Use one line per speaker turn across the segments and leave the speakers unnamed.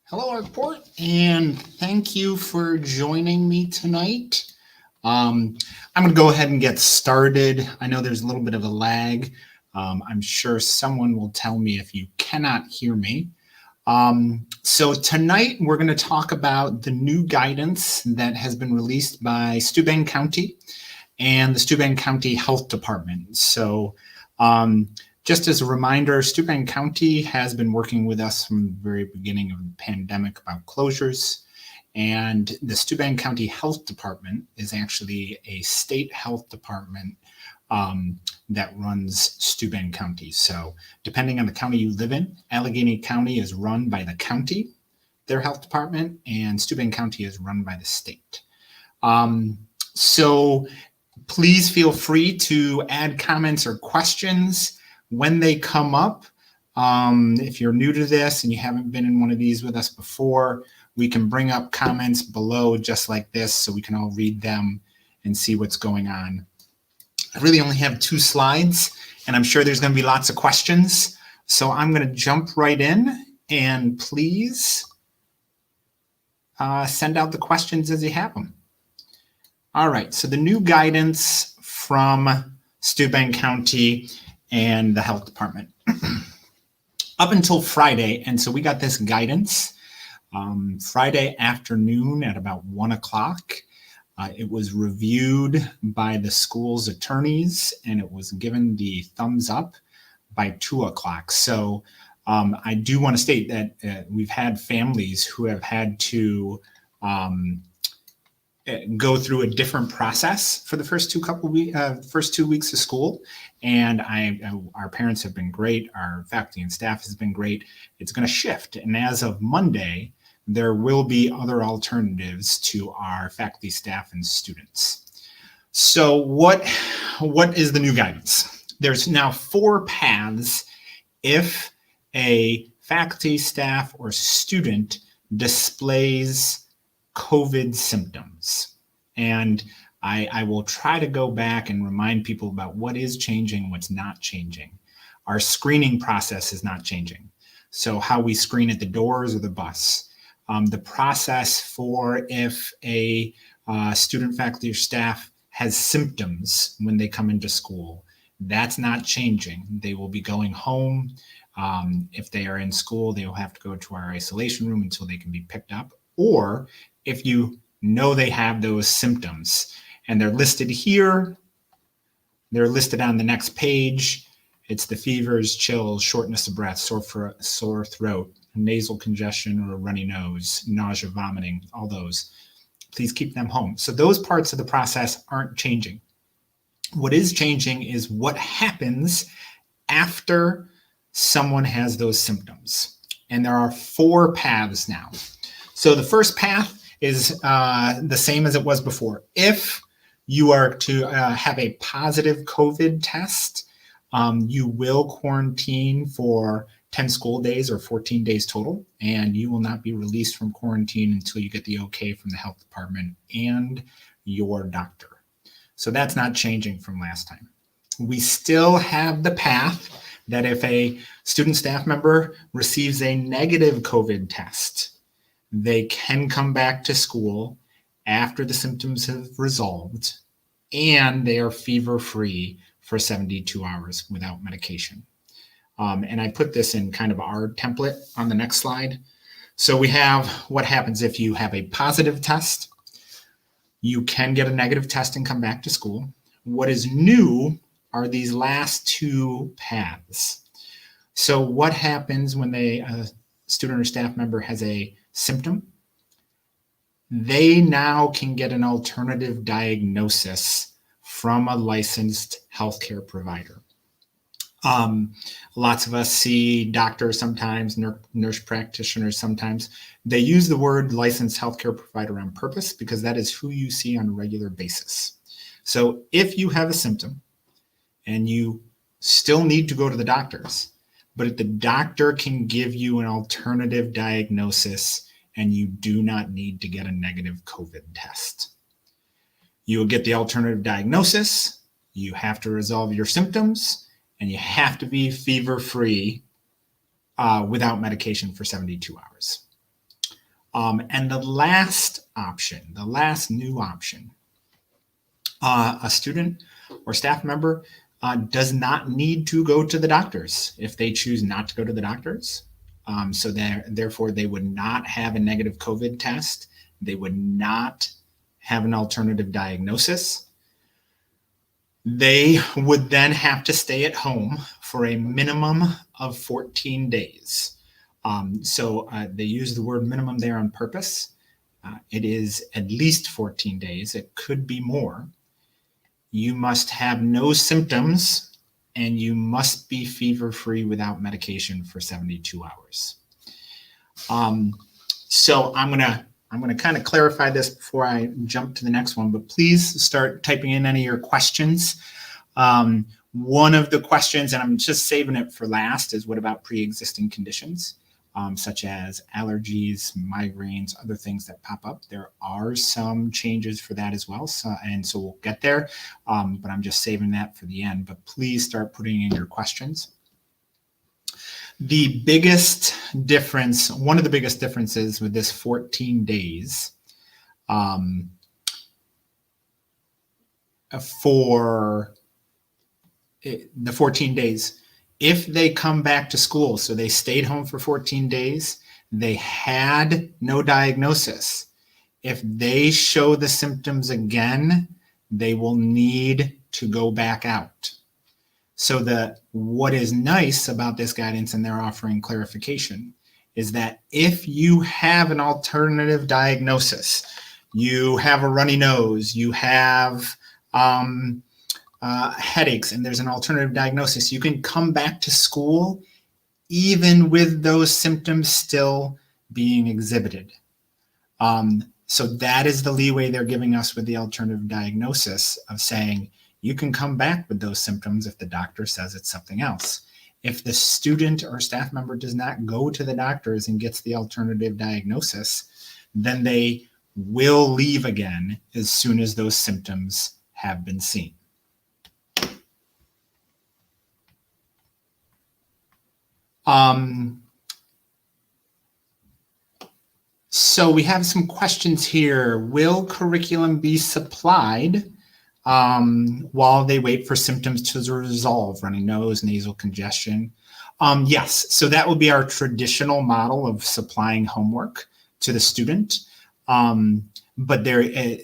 Hello, Arkport, and thank you for joining me tonight. I'm going to go ahead and get started. I know there's a little bit of a lag. I'm sure someone will tell me if you cannot hear me. So tonight we're going to talk about the new guidance that has been released by Steuben County and the Steuben County Health Department. So just as a reminder, Steuben County has been working with us from the very beginning of the pandemic about closures. And the Steuben County Health Department is actually a state health department that runs Steuben County. So depending on the county you live in, Allegheny County is run by the county, their health department, and Steuben County is run by the state. So please feel free to add comments or questions when they come up. If you're new to this and you haven't been in one of these with us before, we can bring up comments below just like this so we can all read them and see what's going on. I really only have 2 slides, and I'm sure there's going to be lots of questions. So I'm going to jump right in, and please send out the questions as you have them. All right, so the new guidance from Steuben County and the health department. Up until Friday, and so we got this guidance Friday afternoon at about 1 o'clock. It was reviewed by the school's attorneys, and it was given the thumbs up by 2 o'clock. So I do want to state that we've had families who have had to go through a different process for the first 2 weeks of school, and our parents have been great. Our faculty and staff has been great. It's going to shift, and as of Monday, there will be other alternatives to our faculty, staff, and students. So what is the new guidance? There's now 4 paths if a faculty, staff, or student displays COVID symptoms. And I will try to go back and remind people about what is changing, what's not changing. Our screening process is not changing. So how we screen at the doors or the bus. The process for if a student, faculty, or staff has symptoms when they come into school, that's not changing. They will be going home. If they are in school, they will have to go to our isolation room until they can be picked up. Or if you know they have those symptoms and they're listed here, they're listed on the next page. It's the fevers, chills, shortness of breath, sore throat, nasal congestion or a runny nose, nausea, vomiting, all those. Please keep them home. So those parts of the process aren't changing. What is changing is what happens after someone has those symptoms. And there are 4 paths now. So the first path is the same as it was before. If you are to have a positive COVID test, you will quarantine for 10 school days or 14 days total, and you will not be released from quarantine until you get the okay from the health department and your doctor. So that's not changing from last time. We still have the path that if a student staff member receives a negative COVID test, they can come back to school after the symptoms have resolved and they are fever-free for 72 hours without medication. And I put this in kind of our template on the next slide. So we have what happens if you have a positive test. You can get a negative test and come back to school. What is new are these last 2 paths. So what happens when a student or staff member has a symptom? They now can get an alternative diagnosis from a licensed healthcare provider. Lots of us see doctors sometimes, nurse practitioners sometimes. They use the word licensed healthcare provider on purpose because that is who you see on a regular basis. So if you have a symptom and you still need to go to the doctors, but if the doctor can give you an alternative diagnosis and you do not need to get a negative COVID test. You will get the alternative diagnosis, you have to resolve your symptoms, and you have to be fever-free without medication for 72 hours. And the last option, the last new option, a student or staff member does not need to go to the doctors if they choose not to go to the doctors. So therefore, they would not have a negative COVID test. They would not have an alternative diagnosis. They would then have to stay at home for a minimum of 14 days. So they use the word minimum there on purpose. It is at least 14 days. It could be more. You must have no symptoms, and you must be fever-free without medication for 72 hours. So I'm gonna kind of clarify this before I jump to the next one, but please start typing in any of your questions. One of the questions, and I'm just saving it for last, is what about pre-existing conditions, such as allergies, migraines, other things that pop up. There are some changes for that as well, so we'll get there, but I'm just saving that for the end. But please start putting in your questions. The biggest difference, one of the biggest differences with this 14 days for the 14 days, if they come back to school, so they stayed home for 14 days, they had no diagnosis. If they show the symptoms again, they will need to go back out. So what is nice about this guidance, and they're offering clarification, is that if you have an alternative diagnosis, you have a runny nose, you have headaches, and there's an alternative diagnosis, you can come back to school even with those symptoms still being exhibited. So that is the leeway they're giving us with the alternative diagnosis of saying, you can come back with those symptoms if the doctor says it's something else. If the student or staff member does not go to the doctors and gets the alternative diagnosis, then they will leave again as soon as those symptoms have been seen. So we have some questions here. Will curriculum be supplied while they wait for symptoms to resolve, runny nose, nasal congestion? Yes, so that would be our traditional model of supplying homework to the student. But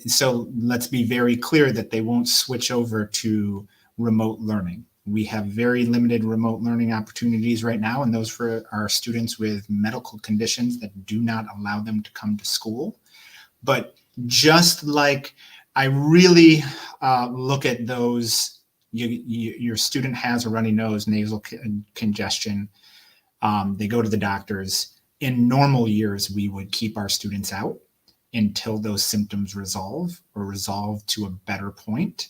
so let's be very clear that they won't switch over to remote learning. We have very limited remote learning opportunities right now, and those for our students with medical conditions that do not allow them to come to school. But just like I really look at those, your student has a runny nose, nasal congestion, they go to the doctors. In normal years, we would keep our students out until those symptoms resolve or resolve to a better point.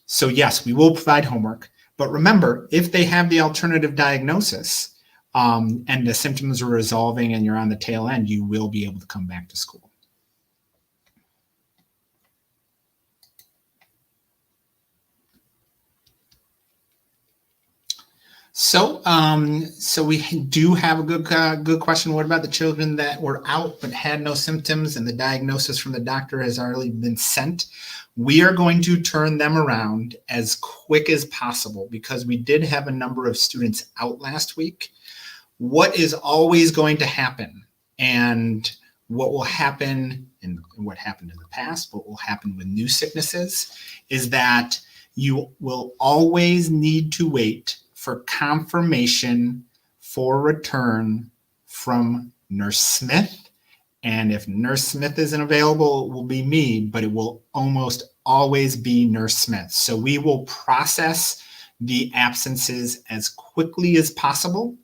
So yes, we will provide homework. But remember, if they have the alternative diagnosis and the symptoms are resolving and you're on the tail end, you will be able to come back to school. So we do have a good question. What about the children that were out but had no symptoms and the diagnosis from the doctor has already been sent? We are going to turn them around as quick as possible because we did have a number of students out last week. What is always going to happen, and what will happen, and what happened in the past, what will happen with new sicknesses, is that you will always need to wait for confirmation for return from Nurse Smith. And if Nurse Smith isn't available, it will be me, but it will almost always be Nurse Smith. So we will process the absences as quickly as possible.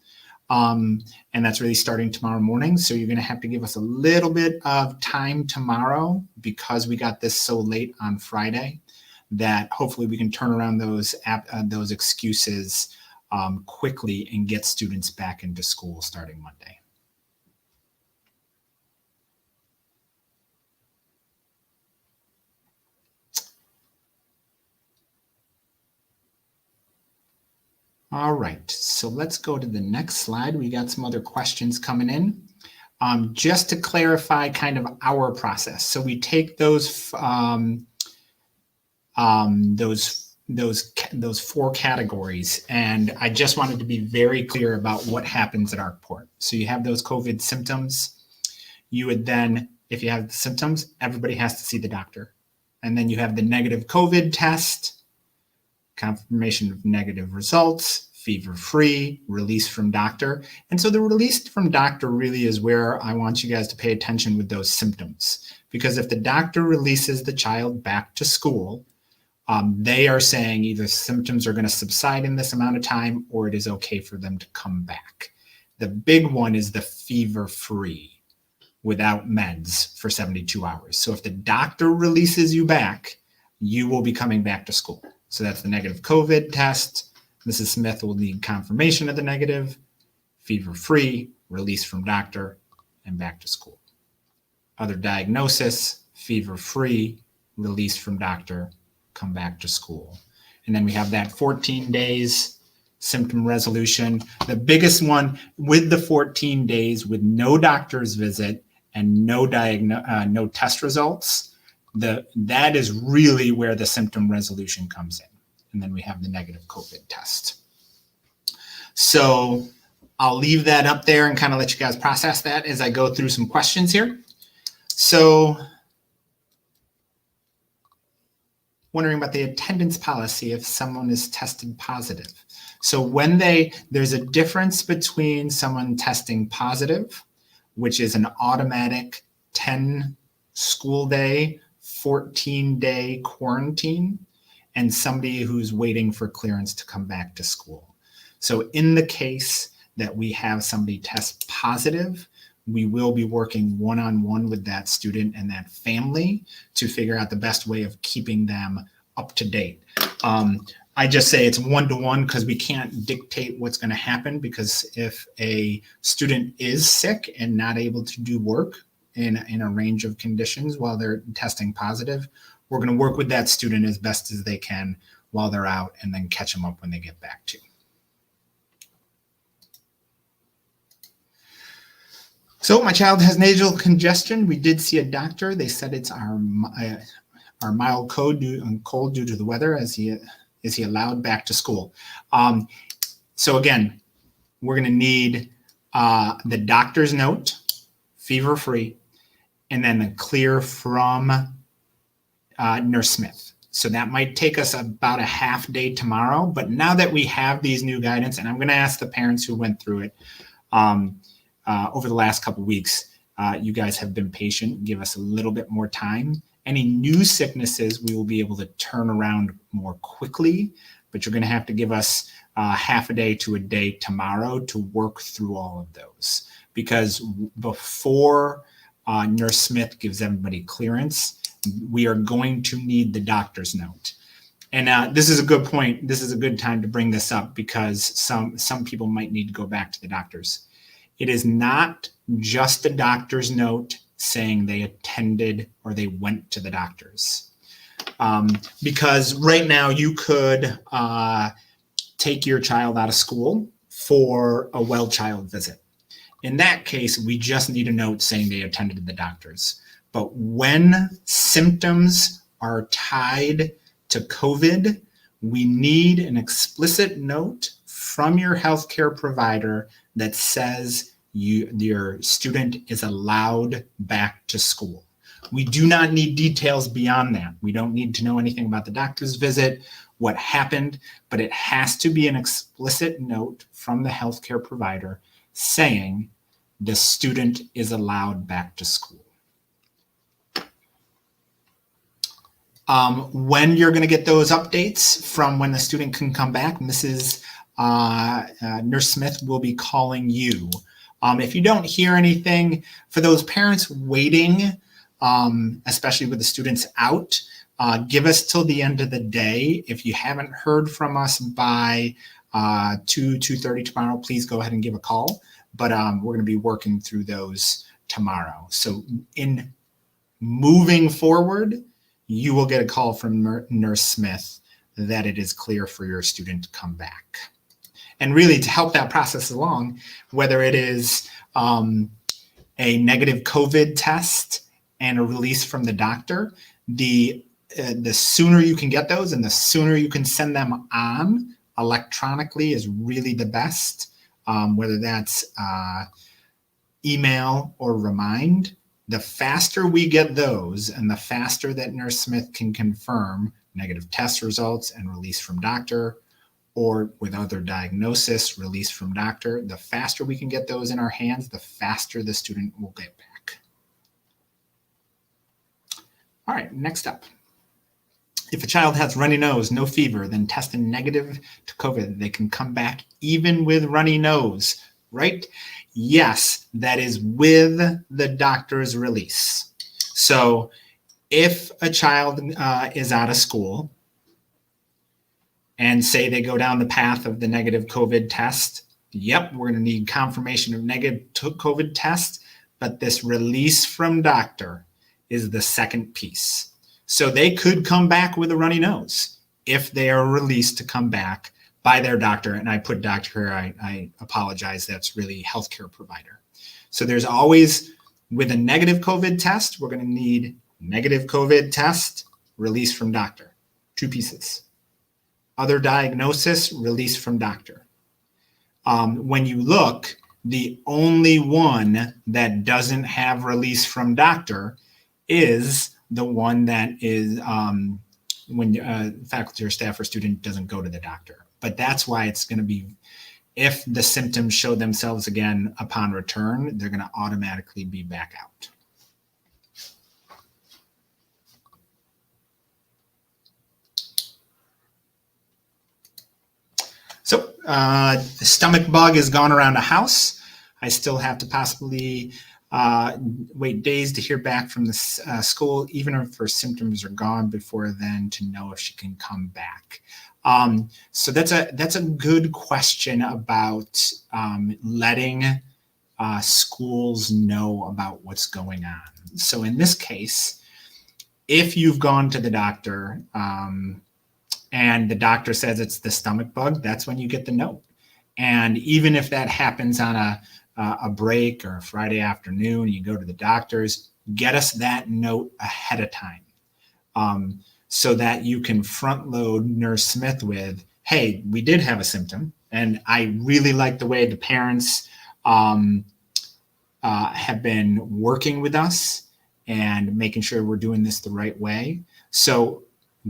And that's really starting tomorrow morning. So you're going to have to give us a little bit of time tomorrow because we got this so late on Friday that hopefully we can turn around those excuses quickly and get students back into school starting Monday. All right, so let's go to the next slide. We got some other questions coming in. just to clarify kind of our process. So we take those four categories, and I just wanted to be very clear about what happens at Arkport. So you have those COVID symptoms. You would then, if you have the symptoms, everybody has to see the doctor. And then you have the negative COVID test, confirmation of negative results, fever-free, release from doctor. And so the release from doctor really is where I want you guys to pay attention with those symptoms. Because if the doctor releases the child back to school, they are saying either symptoms are going to subside in this amount of time or it is okay for them to come back. The big one is the fever-free without meds for 72 hours. So if the doctor releases you back, you will be coming back to school. So that's the negative COVID test. Mrs. Smith will need confirmation of the negative, fever-free, release from doctor, and back to school. Other diagnosis, fever-free, release from doctor, come back to school. And then we have that 14 days symptom resolution. The biggest one with the 14 days with no doctor's visit and no test results, that is really where the symptom resolution comes in. And then we have the negative COVID test. So I'll leave that up there and kind of let you guys process that as I go through some questions here. So wondering about the attendance policy if someone is tested positive. So when there's a difference between someone testing positive, which is an automatic 10 school day, 14-day quarantine, and somebody who's waiting for clearance to come back to school. So in the case that we have somebody test positive, we will be working one-on-one with that student and that family to figure out the best way of keeping them up to date. I just say it's one-to-one because we can't dictate what's going to happen, because if a student is sick and not able to do work in a range of conditions while they're testing positive, we're going to work with that student as best as they can while they're out and then catch them up when they get back to. So my child has nasal congestion. We did see a doctor. They said it's our mild cold due to the weather. Is he allowed back to school? So again, we're going to need the doctor's note, fever-free, and then the clear from Nurse Smith. So that might take us about a half day tomorrow. But now that we have these new guidance, and I'm going to ask the parents who went through it over the last couple of weeks, you guys have been patient. Give us a little bit more time. Any new sicknesses, we will be able to turn around more quickly, but you're going to have to give us half a day to a day tomorrow to work through all of those. Because before Nurse Smith gives everybody clearance, we are going to need the doctor's note. And this is a good point. This is a good time to bring this up because some people might need to go back to the doctors. It is not just a doctor's note saying they attended or they went to the doctors. Because right now you could take your child out of school for a well child visit. In that case, we just need a note saying they attended the doctors. But when symptoms are tied to COVID, we need an explicit note from your healthcare provider that says your student is allowed back to school. We do not need details beyond that. We don't need to know anything about the doctor's visit, what happened, but it has to be an explicit note from the healthcare provider saying the student is allowed back to school. When you're going to get those updates from when the student can come back, Mrs. Nurse Smith will be calling you. If you don't hear anything, for those parents waiting, especially with the students out, give us till the end of the day. If you haven't heard from us by 2:30 tomorrow, please go ahead and give a call. But we're going to be working through those tomorrow. So in moving forward, you will get a call from Nurse Smith that it is clear for your student to come back. And really to help that process along, whether it is a negative COVID test and a release from the doctor, the sooner you can get those and the sooner you can send them on electronically is really the best, whether that's email or remind. The faster we get those and the faster that Nurse Smith can confirm negative test results and release from doctor, or with other diagnosis, release from doctor, the faster we can get those in our hands, the faster the student will get back. All right, next up. If a child has runny nose, no fever, then tested negative to COVID, they can come back even with runny nose, right? Yes, that is with the doctor's release. So if a child is out of school and say they go down the path of the negative COVID test, yep, we're going to need confirmation of negative COVID test, but this release from doctor is the second piece. So they could come back with a runny nose if they are released to come back by their doctor. And I put doctor here, I apologize, that's really healthcare provider. So there's always, with a negative COVID test, we're going to need negative COVID test, release from doctor, two pieces. Other diagnosis, release from doctor. When you look, the only one that doesn't have release from doctor is the one that is when faculty or staff or student doesn't go to the doctor. But that's why it's going to be, if the symptoms show themselves again upon return, they're going to automatically be back out. So the stomach bug has gone around a house. I still have to possibly wait days to hear back from the school, even if her symptoms are gone before then, to know if she can come back. So that's a good question about letting schools know about what's going on. So in this case, if you've gone to the doctor and the doctor says it's the stomach bug, that's when you get the note. And even if that happens on a break or a Friday afternoon, you go to the doctor's, get us that note ahead of time. So that you can front load Nurse Smith with, hey, we did have a symptom, and I really like the way the parents have been working with us and making sure we're doing this the right way. So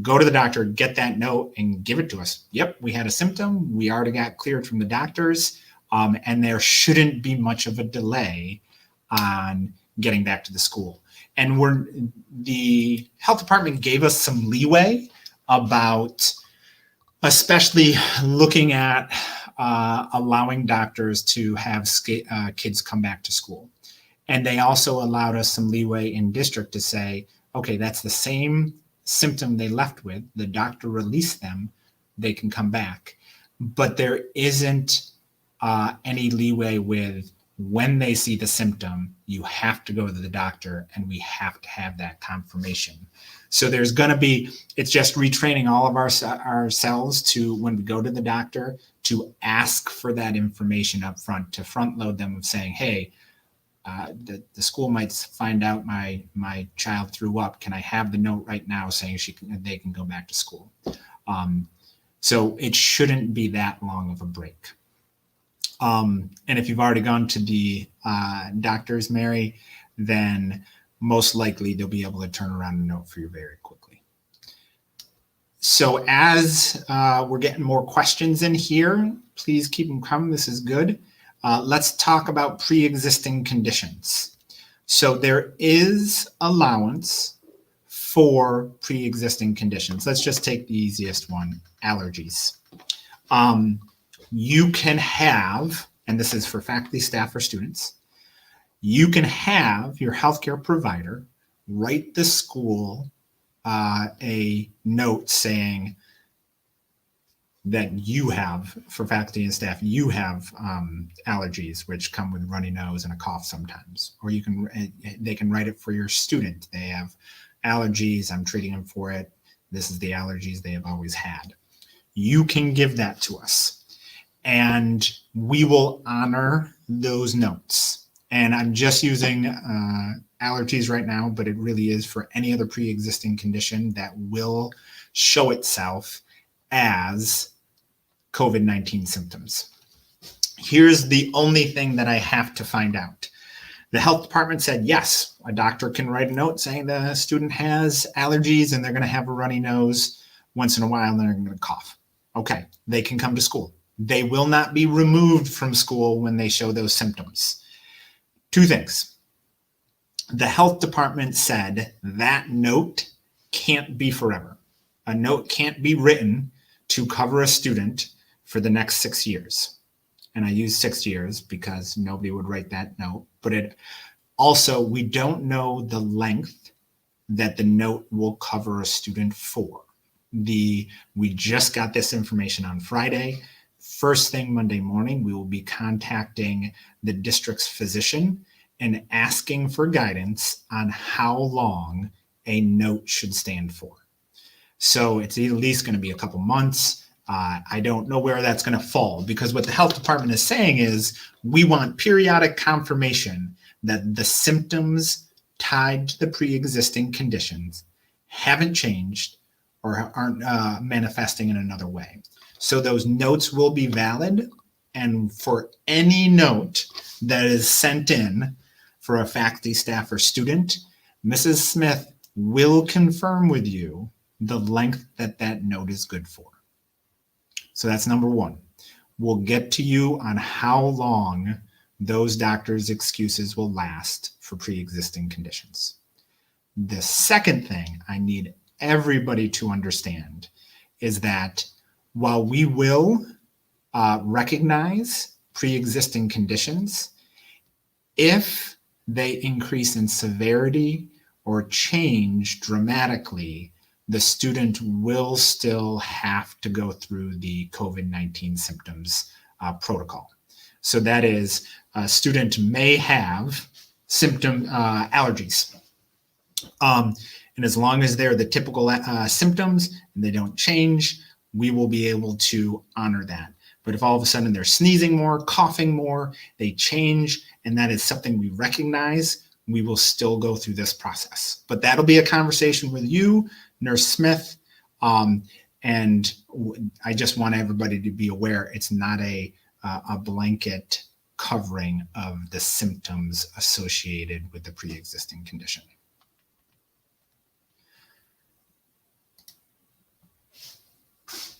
go to the doctor, get that note, and give it to us. Yep, we had a symptom. We already got cleared from the doctors, and there shouldn't be much of a delay on getting back to the school. And the health department gave us some leeway about, especially looking at allowing doctors to have kids come back to school. And they also allowed us some leeway in district to say, okay, that's the same symptom they left with. The doctor released them, they can come back. But there isn't any leeway with when they see the symptom, you have to go to the doctor and we have to have that confirmation. So there's going to be, it's just retraining all of ourselves to, when we go to the doctor, to ask for that information up front, to front load them of saying, hey, the school might find out my child threw up. Can I have the note right now saying they can go back to school? So it shouldn't be that long of a break. And if you've already gone to the doctors, Mary, then most likely they'll be able to turn around a note for you very quickly. So as we're getting more questions in here, please keep them coming. This is good. Let's talk about pre-existing conditions. So there is allowance for pre-existing conditions. Let's just take the easiest one, allergies. You can have, and this is for faculty, staff, or students, you can have your healthcare provider write the school a note saying that you have, for faculty and staff, you have allergies, which come with runny nose and a cough sometimes. Or they can write it for your student. They have allergies, I'm treating them for it. This is the allergies they have always had. You can give that to us, and we will honor those notes. And I'm just using allergies right now, but it really is for any other pre-existing condition that will show itself as COVID-19 symptoms. Here's the only thing that I have to find out. The health department said, yes, a doctor can write a note saying the student has allergies and they're going to have a runny nose once in a while and they're going to cough. Okay, they can come to school. They will not be removed from school when they show those symptoms. Two things. The health department said that note can't be forever. A note can't be written to cover a student for the next 6 years. And I use 6 years because nobody would write that note. But it also, we don't know the length that the note will cover a student for. We just got this information on Friday. First thing Monday morning, we will be contacting the district's physician and asking for guidance on how long a note should stand for. So it's at least going to be a couple months. I don't know where that's going to fall, because what the health department is saying is we want periodic confirmation that the symptoms tied to the pre-existing conditions haven't changed or aren't manifesting in another way. So those notes will be valid, and for any note that is sent in for a faculty, staff, or student, Mrs. Smith will confirm with you the length that that note is good for. So that's number one. We'll get to you on how long those doctors' excuses will last for pre-existing conditions. The second thing I need everybody to understand is that while we will recognize pre-existing conditions, if they increase in severity or change dramatically, the student will still have to go through the COVID-19 symptoms protocol. So that is, a student may have symptom allergies. And as long as they're the typical symptoms and they don't change, we will be able to honor that. But if all of a sudden they're sneezing more, coughing more, they change, and that is something we recognize, we will still go through this process. But that'll be a conversation with you, Nurse Smith, and I just want everybody to be aware it's not a blanket covering of the symptoms associated with the pre-existing condition.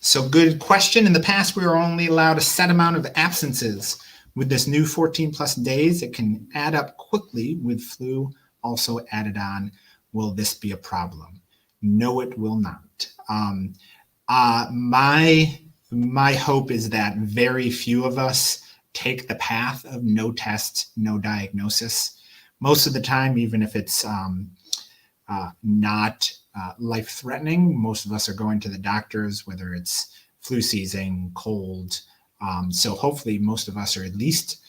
So good question. In the past, we were only allowed a set amount of absences. With this new 14 plus days, it can add up quickly with flu also added on. Will this be a problem? No, it will not. My hope is that very few of us take the path of no test, no diagnosis. Most of the time, even if it's not life-threatening, most of us are going to the doctors, whether it's flu season, cold. So hopefully most of us are at least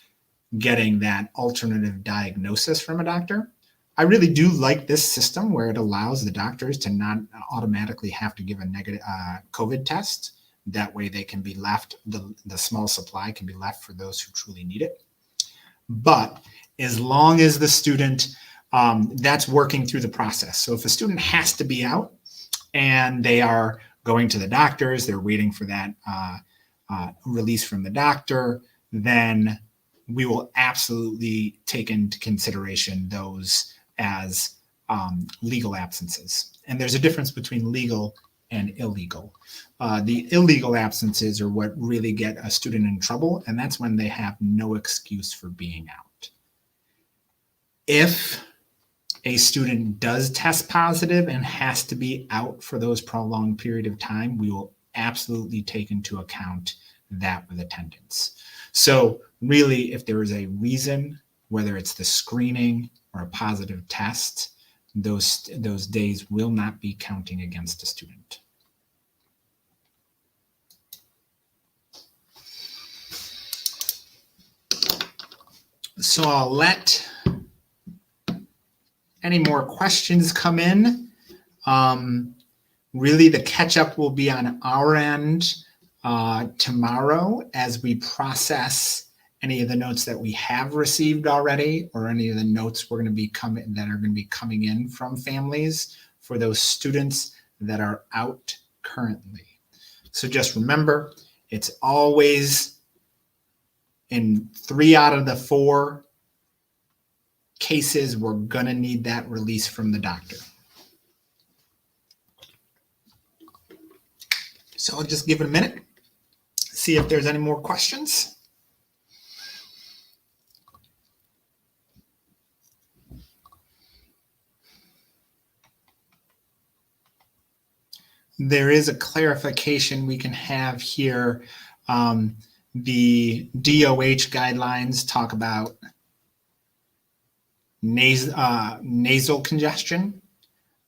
getting that alternative diagnosis from a doctor. I really do like this system where it allows the doctors to not automatically have to give a negative COVID test. That way they can be left, the small supply can be left for those who truly need it. But as long as the student, that's working through the process. So if a student has to be out and they are going to the doctors, they're waiting for that release from the doctor, then we will absolutely take into consideration those as legal absences. And there's a difference between legal and illegal. The illegal absences are what really get a student in trouble, and that's when they have no excuse for being out. If a student does test positive and has to be out for those prolonged period of time, we will absolutely take into account that with attendance. So really, if there is a reason, whether it's the screening or a positive test, those days will not be counting against a student. So I'll let any more questions come in. Really, the catch up will be on our end tomorrow as we process any of the notes that we have received already, or any of the notes we're going to be coming in from families for those students that are out currently. So just remember, it's always in 3 out of the 4 cases, we're going to need that release from the doctor. So I'll just give it a minute, see if there's any more questions. There is a clarification we can have here. The DOH guidelines talk about nasal congestion,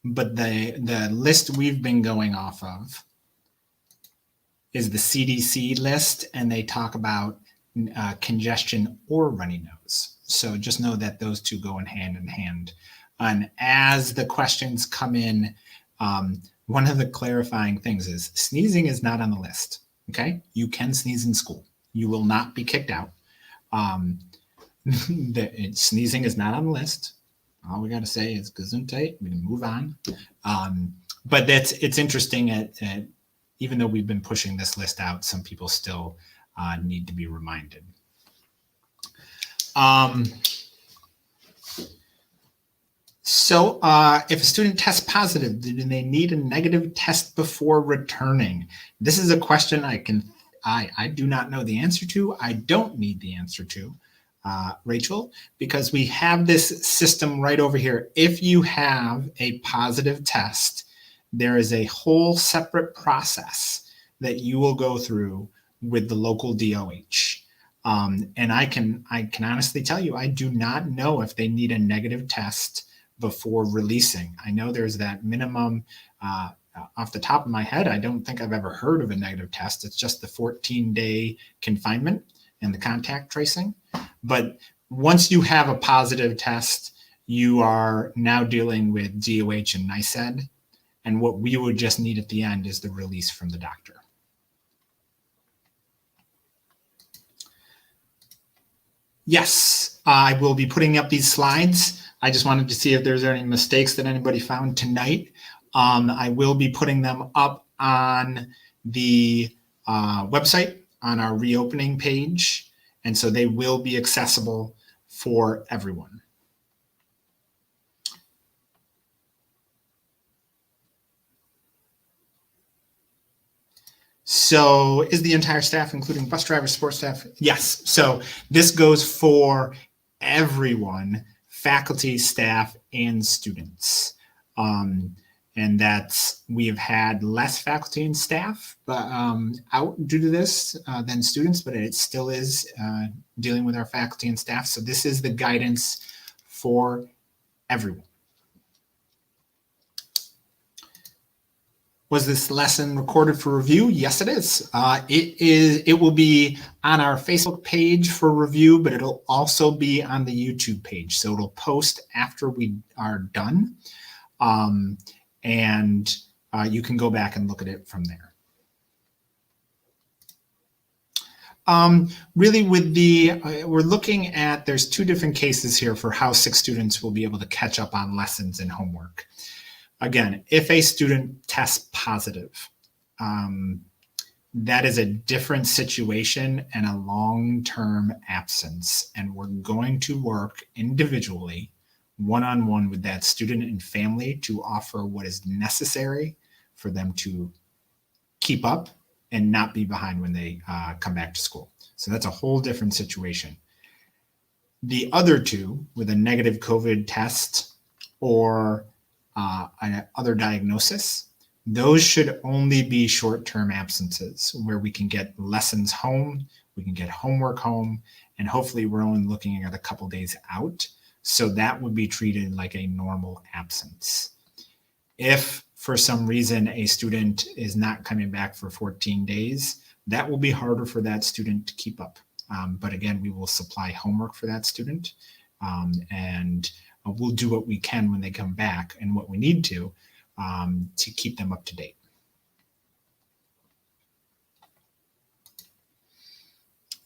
but the list we've been going off of is the CDC list, and they talk about congestion or runny nose. So just know that those two go in hand. And as the questions come in, one of the clarifying things is sneezing is not on the list. Okay, you can sneeze in school. You will not be kicked out. Sneezing is not on the list. All we got to say is gesundheit. We can move on. But it's interesting at even though we've been pushing this list out, some people still need to be reminded. So if a student tests positive, do they need a negative test before returning? This is a question I do not know the answer to. I don't need the answer to, Rachel, because we have this system right over here. If you have a positive test, there is a whole separate process that you will go through with the local DOH. And I can honestly tell you, I do not know if they need a negative test before releasing. I know there's that minimum, off the top of my head, I don't think I've ever heard of a negative test. It's just the 14-day confinement and the contact tracing. But once you have a positive test, you are now dealing with DOH and NICED. And what we would just need at the end is the release from the doctor. Yes, I will be putting up these slides. I just wanted to see if there's any mistakes that anybody found tonight. I will be putting them up on the website on our reopening page. And so they will be accessible for everyone. So is the entire staff, including bus drivers, support staff? Yes. So this goes for everyone, faculty, staff, and students. And we have had less faculty and staff out due to this than students, but it still is dealing with our faculty and staff. So this is the guidance for everyone. Was this lesson recorded for review? Yes, it is. It will be on our Facebook page for review, but it'll also be on the YouTube page. So it'll post after we are done. And you can go back and look at it from there. Really with we're looking at, there's 2 different cases here for how 6 students will be able to catch up on lessons and homework. Again, if a student tests positive, that is a different situation and a long-term absence. And we're going to work individually, one-on-one with that student and family to offer what is necessary for them to keep up and not be behind when they come back to school. So that's a whole different situation. The other 2, with a negative COVID test or other diagnosis, those should only be short-term absences where we can get lessons home, we can get homework home, and hopefully we're only looking at a couple days out. So that would be treated like a normal absence. If for some reason a student is not coming back for 14 days, that will be harder for that student to keep up. But again, we will supply homework for that student, and we'll do what we can when they come back and what we need to keep them up to date.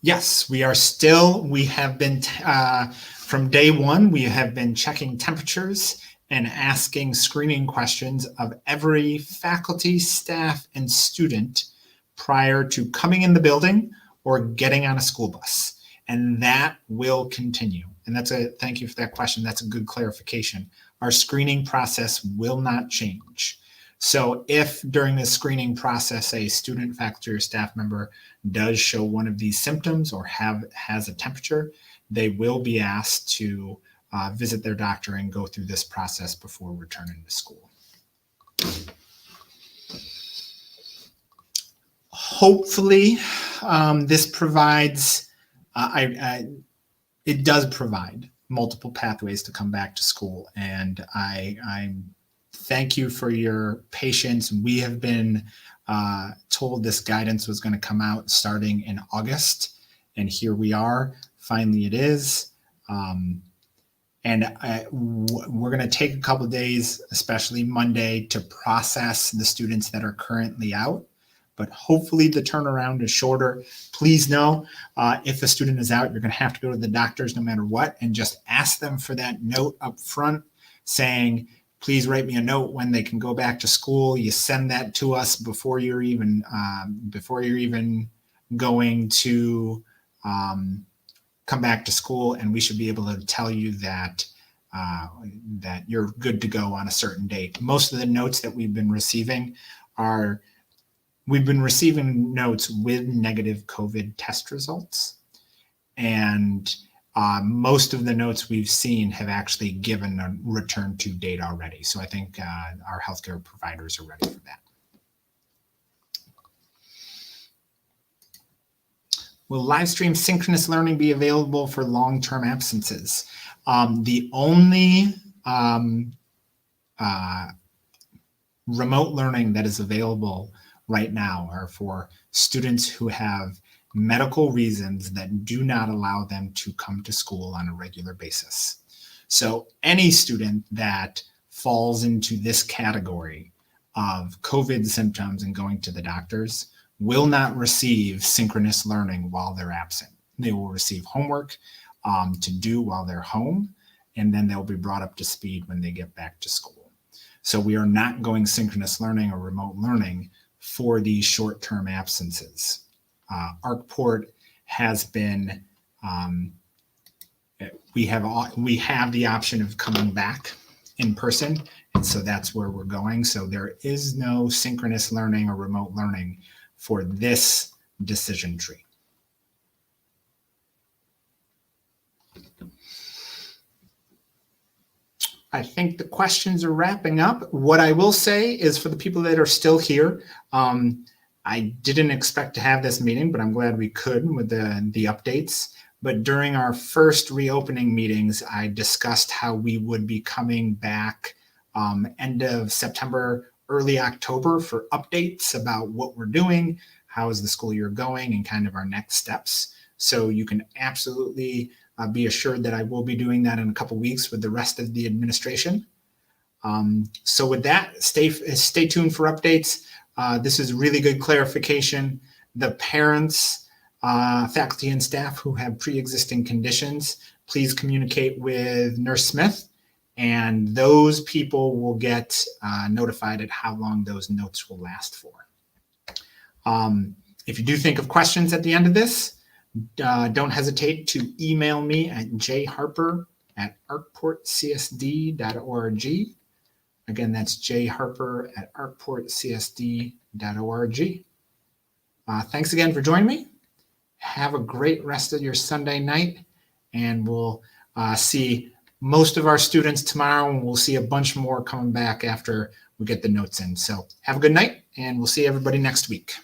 Yes, we have been, from day one, we have been checking temperatures and asking screening questions of every faculty, staff, and student prior to coming in the building or getting on a school bus. And that will continue. And thank you for that question. That's a good clarification. Our screening process will not change. So if during the screening process, a student, faculty, or staff member does show one of these symptoms or has a temperature, they will be asked to visit their doctor and go through this process before returning to school. Hopefully, this provides, it does provide multiple pathways to come back to school. And I thank you for your patience. We have been told this guidance was going to come out starting in August, and here we are. Finally, it is. We're going to take a couple of days, especially Monday, to process the students that are currently out. But hopefully the turnaround is shorter. Please know if a student is out, you're going to have to go to the doctors no matter what, and just ask them for that note up front saying, please write me a note when they can go back to school. You send that to us before you're even going to come back to school, and we should be able to tell you that that you're good to go on a certain date. Most of the notes that we've been receiving notes with negative COVID test results, and most of the notes we've seen have actually given a return to date already. So I think our healthcare providers are ready for that. Will live stream synchronous learning be available for long-term absences? The only remote learning that is available right now are for students who have medical reasons that do not allow them to come to school on a regular basis. So any student that falls into this category of COVID symptoms and going to the doctors will not receive synchronous learning while they're absent. They will receive homework to do while they're home, and then they'll be brought up to speed when they get back to school. So we are not going synchronous learning or remote learning for these short-term absences. Arkport has been, we have the option of coming back in person, and so that's where we're going. So there is no synchronous learning or remote learning for this decision tree. I think the questions are wrapping up. What I will say is, for the people that are still here, I didn't expect to have this meeting, but I'm glad we could with the updates. But during our first reopening meetings, I discussed how we would be coming back end of September, early October for updates about what we're doing, how is the school year going, and kind of our next steps. So you can absolutely be assured that I will be doing that in a couple weeks with the rest of the administration. So with that, stay tuned for updates. This is really good clarification. The parents, faculty, and staff who have pre-existing conditions, please communicate with Nurse Smith, and those people will get notified at how long those notes will last for. If you do think of questions at the end of this, don't hesitate to email me at jharper@arkportcsd.org. Again, that's jharper@arkportcsd.org. Thanks again for joining me. Have a great rest of your Sunday night, and we'll see most of our students tomorrow, and we'll see a bunch more coming back after we get the notes in. So have a good night, and we'll see everybody next week.